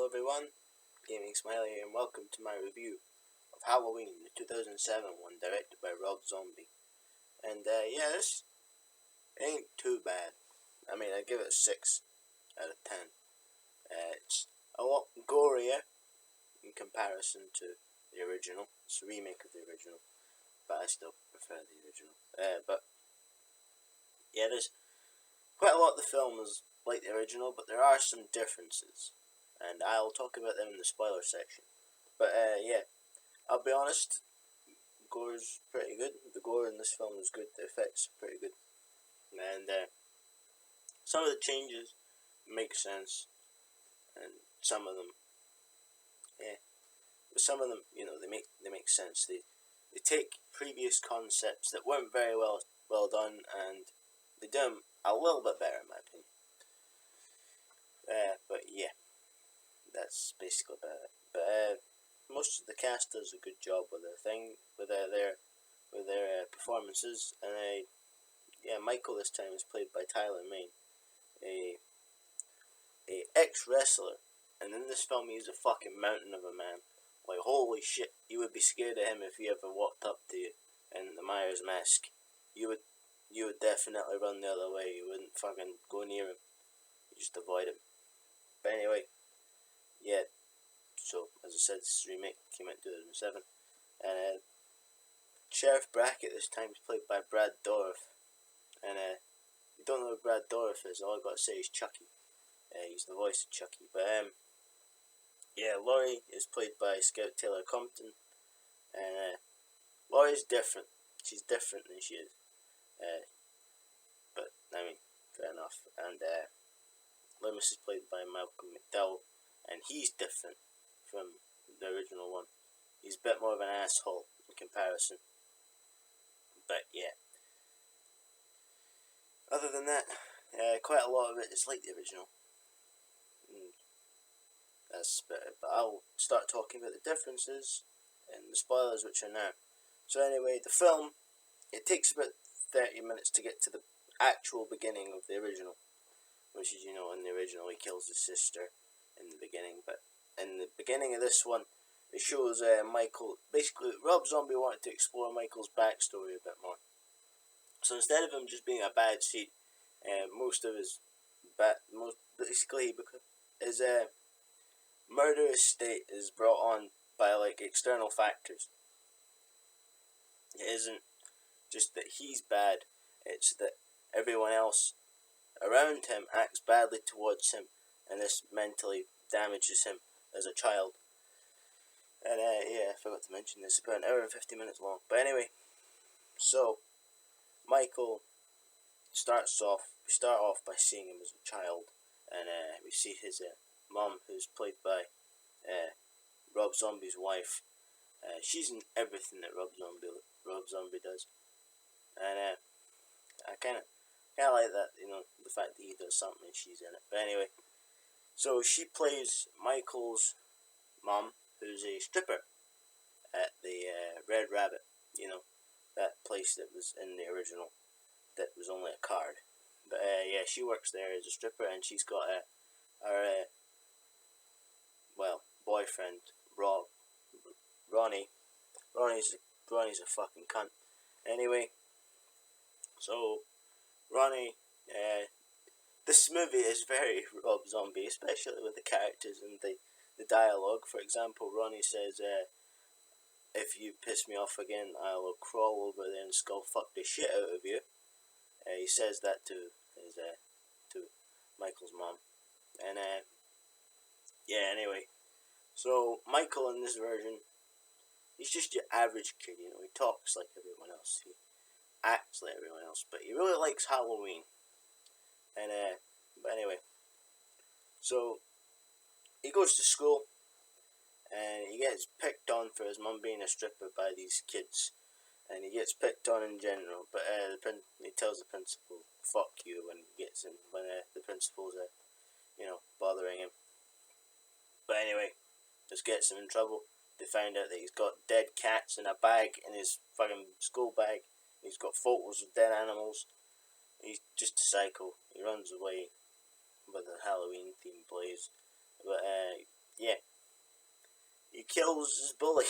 everyone, Gaming Smiley, and welcome to my review of Halloween, the 2007 one, directed by Rob Zombie. And this ain't too bad. I mean, I give it a 6 out of 10. It's a lot gorier in comparison to the original. It's a remake of the original, but I still prefer the original. But yeah, there's quite a lot of the film is like the original, but there are some differences, and I'll talk about them in the spoiler section. But yeah, I'll be honest, gore's pretty good. The gore in this film is good. The effects are pretty good, and some of the changes make sense, and some of them, but some of them, they make sense. They take previous concepts that weren't very well done, and they do them a little bit better, in my opinion. But yeah, that's basically about it. But most of the cast does a good job with their performances, and Michael this time is played by Tyler Mane, a ex-wrestler, and in this film he's a fucking mountain of a man. Like, holy shit, you would be scared of him if he ever walked up to you in the Myers mask. You would definitely run the other way. You wouldn't fucking go near him. You just avoid him. But anyway, yeah. So as I said, this remake came out in 2007. Sheriff Brackett this time is played by Brad Dourif, and if you don't know who Brad Dourif is, all I got to say is Chucky. He's the voice of Chucky. But Laurie is played by Scout Taylor Compton, and Laurie's different. She's different than she is. But I mean, fair enough. And Loomis is played by Malcolm McDowell, and he's different from the original one. He's a bit more of an asshole in comparison. But yeah. Other than that, quite a lot of it is like the original. That's better. But I'll start talking about the differences and the spoilers, which are now. So anyway, the film, it takes about 30 minutes to get to the actual beginning of the original. Which is, in the original he kills his sister in the beginning. But in the beginning of this one, it shows Michael. Basically, Rob Zombie wanted to explore Michael's backstory a bit more. So instead of him just being a bad seed, basically his murderous state is brought on by external factors. It isn't just that he's bad; it's that everyone else around him acts badly towards him, and this mentally damages him as a child. And I forgot to mention this, about an hour and 50 minutes long. But anyway, so Michael we start off by seeing him as a child, and we see his mom, who's played by Rob Zombie's wife. She's in everything that Rob Zombie does, and I kind of like that, the fact that he does something and she's in it. But anyway, so she plays Michael's mom, who's a stripper at the Red Rabbit, that place that was in the original, that was only a card. But she works there as a stripper, and she's got her boyfriend, Ronnie. Ronnie's a fucking cunt. Anyway, so Ronnie, this movie is very Rob Zombie, especially with the characters and the dialogue. For example, Ronnie says, if you piss me off again, I'll crawl over there and skull fuck the shit out of you. He says that to Michael's mom. And anyway, so Michael in this version, he's just your average kid, he talks like everyone else, he acts like everyone else, but he really likes Halloween. And but anyway, so he goes to school, and he gets picked on for his mum being a stripper by these kids, and he gets picked on in general. But he tells the principal, "Fuck you," when the principal's bothering him. But anyway, this gets him in trouble. They find out that he's got dead cats in a bag in his fucking school bag. He's got photos of dead animals. He's just a psycho. He runs away with the Halloween theme plays. But yeah, he kills his bully.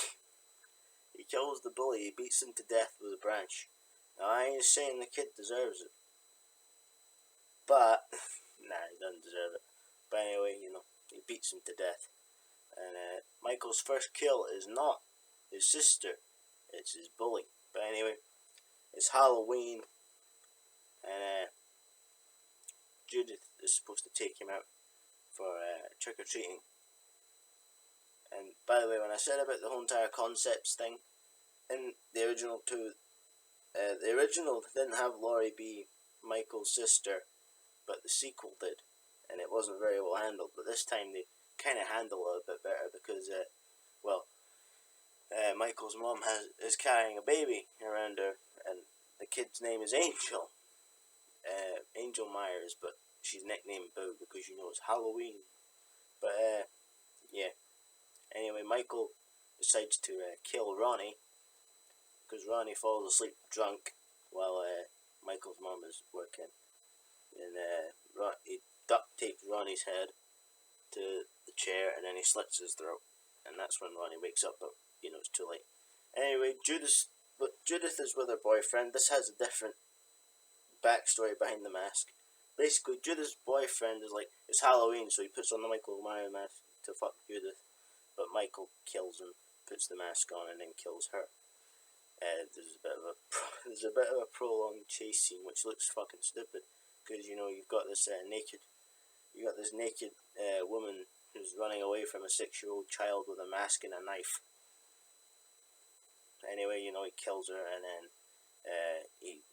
He kills the bully. He beats him to death with a branch. Now, I ain't saying the kid deserves it, but nah, he doesn't deserve it. But anyway, he beats him to death. And Michael's first kill is not his sister, it's his bully. But anyway, it's Halloween, and Judith is supposed to take him out for trick or treating. And by the way, when I said about the whole entire concepts thing, in the original two, the original didn't have Laurie be Michael's sister, but the sequel did, and it wasn't very well handled. But this time they kind of handle it a bit better because, Michael's mom is carrying a baby around her, and the kid's name is Angel, Angel Myers, but she's nicknamed Boo because it's Halloween. But yeah. Anyway, Michael decides to kill Ronnie because Ronnie falls asleep drunk while Michael's mom is working, and he duct tapes Ronnie's head to the chair, and then he slits his throat, and that's when Ronnie wakes up. But it's too late. Anyway, Judith is with her boyfriend. This has a different backstory behind the mask. Basically, Judith's boyfriend is like, it's Halloween, so he puts on the Michael Myers mask to fuck Judith. But Michael kills him, puts the mask on, and then kills her. There's a bit of a prolonged chase scene, which looks fucking stupid, because you've got this naked woman who's running away from a 6-year-old child with a mask and a knife. Anyway, he kills her, and then he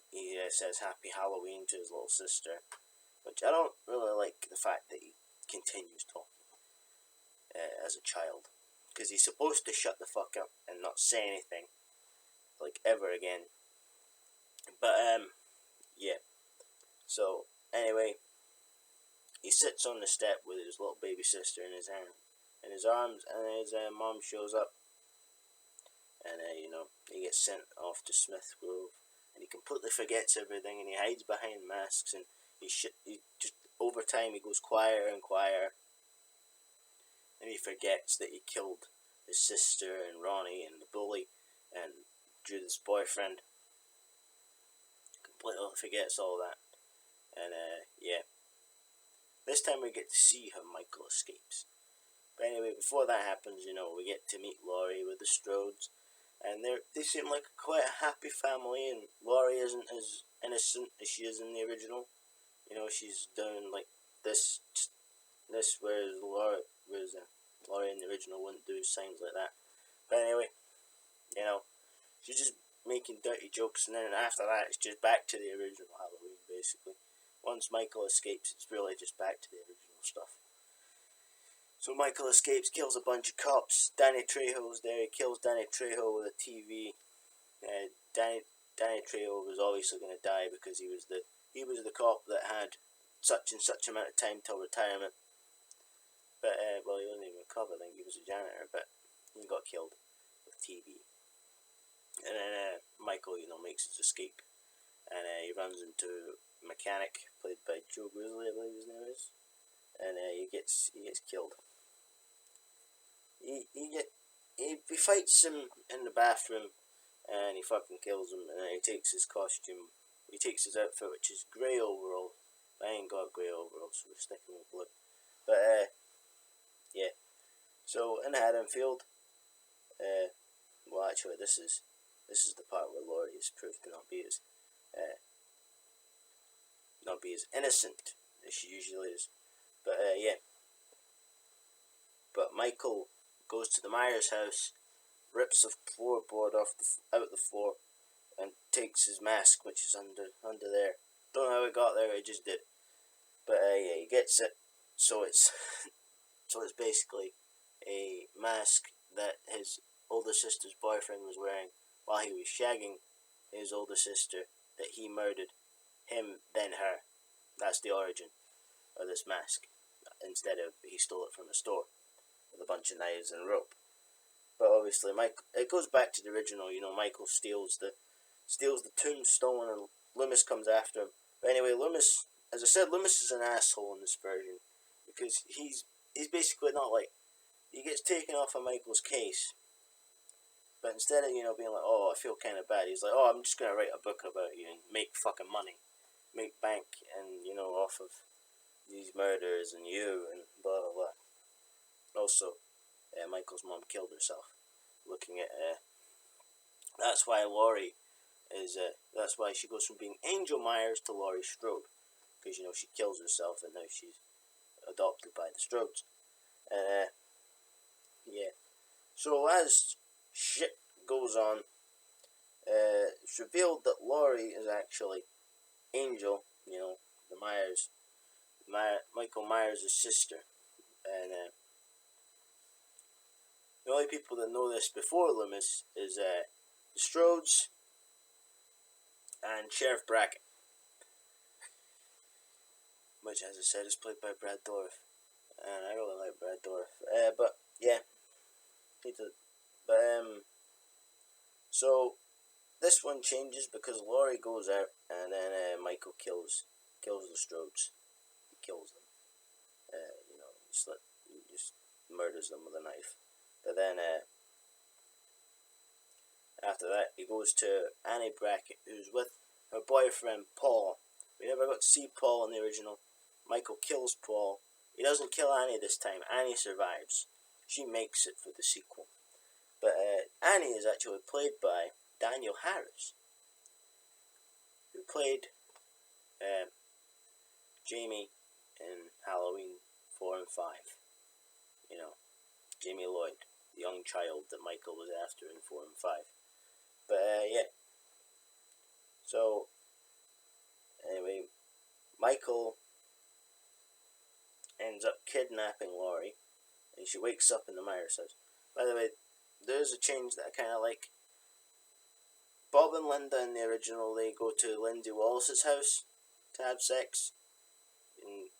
says Happy Halloween to his little sister, which I don't really like the fact that he continues talking as a child. Because he's supposed to shut the fuck up and not say anything, like, ever again. But, yeah. So, anyway, he sits on the step with his little baby sister in his arms, and his mom shows up. And, he gets sent off to Smith Grove, and he completely forgets everything, and he hides behind masks, and he just, over time, he goes quieter and quieter. And he forgets that he killed his sister and Ronnie and the bully and Judith's boyfriend. Completely forgets all that. And yeah. This time we get to see how Michael escapes. But anyway, before that happens, we get to meet Laurie with the Strodes. And they seem like quite a happy family, and Laurie isn't as innocent as she is in the original. She's doing like this, whereas Laurie in the original wouldn't do signs like that. But anyway, she's just making dirty jokes, and then after that, it's just back to the original Halloween, basically. Once Michael escapes, it's really just back to the original stuff. So Michael escapes, kills a bunch of cops. Danny Trejo's there. He kills Danny Trejo with a TV. Danny Trejo was obviously going to die because he was the cop that had such and such amount of time till retirement. But he wasn't even a cop. I think he was a janitor, but he got killed with TV. And then Michael, makes his escape, and he runs into a mechanic played by Joe Grizzly, I believe his name is, and he gets killed. He fights him in the bathroom, and he fucking kills him, and then he takes his costume, he takes his outfit, which is grey overall. I ain't got grey overall, so we're sticking with blue. But yeah. So in Haddonfield, actually this is the part where Laurie is proved to not be as innocent as she usually is. But yeah. But Michael goes to the Myers house, rips the floorboard out the floor, and takes his mask, which is under there. Don't know how it got there. It just did. But yeah, he gets it. So it's basically a mask that his older sister's boyfriend was wearing while he was shagging his older sister that he murdered him, then her. That's the origin of this mask. Instead of he stole it from a store with a bunch of knives and rope. But obviously, it goes back to the original. Michael steals the tombstone, and Loomis comes after him. But anyway, Loomis, as I said, Loomis is an asshole in this version because he's basically not like, he gets taken off of Michael's case. But instead of, being like, oh, I feel kind of bad, he's like, oh, I'm just going to write a book about you and make fucking money. Make bank and, off of these murders and you and blah, blah, blah. Also, Michael's mom killed herself. Looking at, that's why Laurie is, that's why she goes from being Angel Myers to Laurie Strode. Because, she kills herself and now she's adopted by the Strodes. Yeah. So as shit goes on, it's revealed that Laurie is actually Angel, the Michael Myers' sister. And the only people that know this before Loomis is the Strodes and Sheriff Brackett, which, as I said, is played by Brad Dourif. And I really like Brad Dourif. But yeah, so this one changes because Laurie goes out and then Michael kills the Strodes. He kills them. He just murders them with a knife. But then after that, he goes to Annie Brackett, who's with her boyfriend Paul. We never got to see Paul in the original. Michael kills Paul. He doesn't kill Annie this time. Annie survives. She makes it for the sequel. But Annie is actually played by Daniel Harris, who played Jamie in Halloween 4 and 5. Jamie Lloyd, the young child that Michael was after in 4 and 5. But yeah. So anyway, Michael ends up kidnapping Laurie, and she wakes up in the Myers house. By the way, there's a change that I kind of like. Bob and Linda in the original, they go to Lindy Wallace's house to have sex, and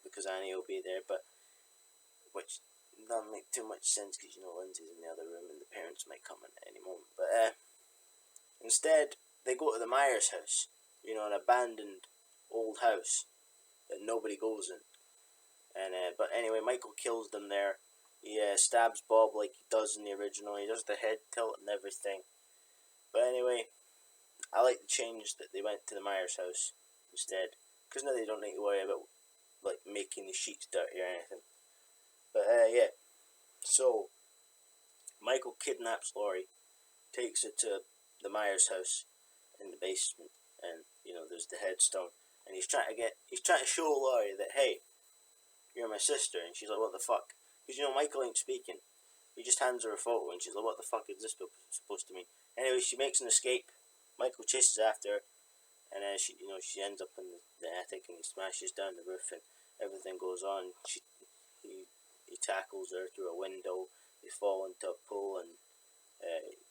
because Annie will be there, but which doesn't make too much sense because Lindsay's in the other room and the parents might come in at any moment. But instead, they go to the Myers house, an abandoned old house that nobody goes in. And but anyway, Michael kills them there. He stabs Bob like he does in the original. He does the head tilt and everything. But anyway, I like the change that they went to the Myers house instead, because now they don't need to worry about making the sheets dirty or anything. But yeah, so Michael kidnaps Laurie, takes her to the Myers house in the basement, and there's the headstone, and he's trying to show Laurie that, hey, you're my sister, and she's like, what the fuck? Because Michael ain't speaking. He just hands her a photo, and she's like, what the fuck is this supposed to mean? Anyway, she makes an escape. Michael chases after her, and she ends up in the attic, and he smashes down the roof, and everything goes on. He tackles her through a window. They fall into a pool, and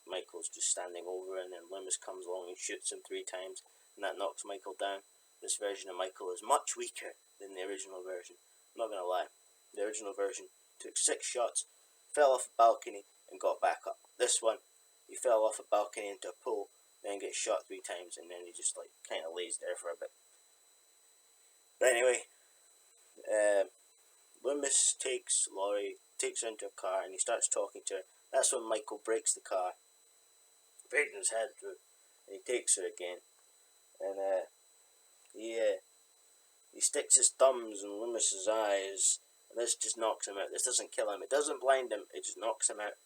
Michael's just standing over, and then Loomis comes along and shoots him 3 times, and that knocks Michael down. This version of Michael is much weaker than the original version. I'm not gonna lie. The original version took 6 shots, fell off a balcony, and got back up. This one, he fell off a balcony into a pool, then gets shot 3 times, and then he just kind of lays there for a bit. But anyway, Loomis takes her into a car, and he starts talking to her. That's when Michael breaks the car, breaks his head through, and he takes her again. And he sticks his thumbs in Loomis's eyes, and this just knocks him out. This doesn't kill him. It doesn't blind him. It just knocks him out.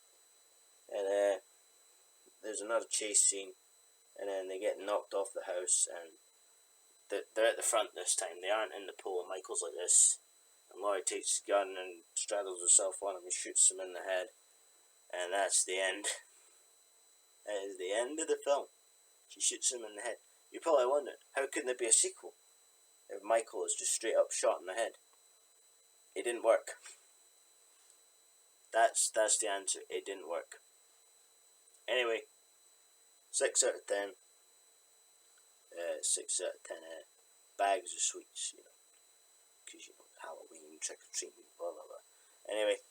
And there's another chase scene, and then they get knocked off the house, and they're at the front this time. They aren't in the pool. Michael's like this, and Laurie takes his gun and straddles herself on him and shoots him in the head. And that's the end. That is the end of the film. She shoots him in the head. You're probably wondering, how can there be a sequel if Michael is just straight up shot in the head? It didn't work. That's the answer. It didn't work. Anyway, 6 out of 10. 6 out of 10 bags of sweets, because Halloween, trick or treating, blah blah blah. Anyway,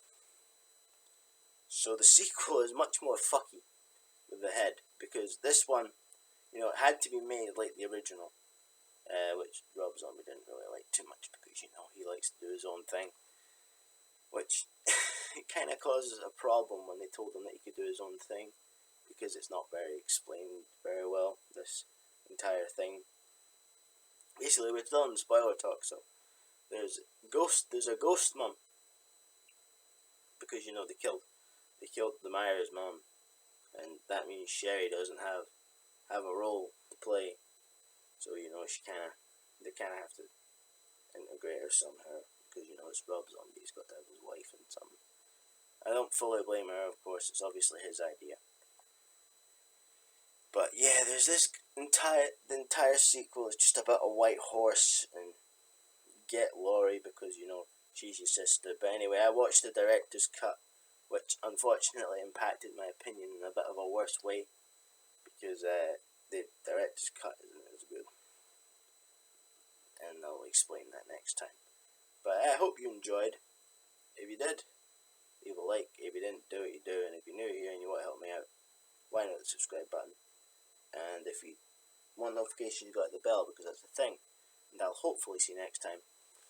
so the sequel is much more fucky with the head, because this one, it had to be made like the original, which Rob Zombie didn't really like too much, because he likes to do his own thing, which it kind of causes a problem when they told him that he could do his own thing, because it's not very explained very well, this entire thing. Basically, we're still in spoiler talk, so there's a ghost mum, because they killed the Myers mum, and that means Sherry doesn't have a role to play. So they kind of have to integrate her somehow, because it's Rob Zombie. He's got to have his wife and something. I don't fully blame her, of course. It's obviously his idea. But yeah, there's the entire sequel is just about a white horse, and get Laurie because she's your sister. But anyway, I watched the director's cut, which unfortunately impacted my opinion in a bit of a worse way, because the director's cut isn't as good, and I'll explain that next time. But I hope you enjoyed. If you did, leave a like. If you didn't, do what you do. And if you're new here and you want to help me out, why not the subscribe button? And if you want notifications, you got the bell, because that's the thing. And I'll hopefully see you next time.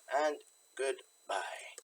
And goodbye.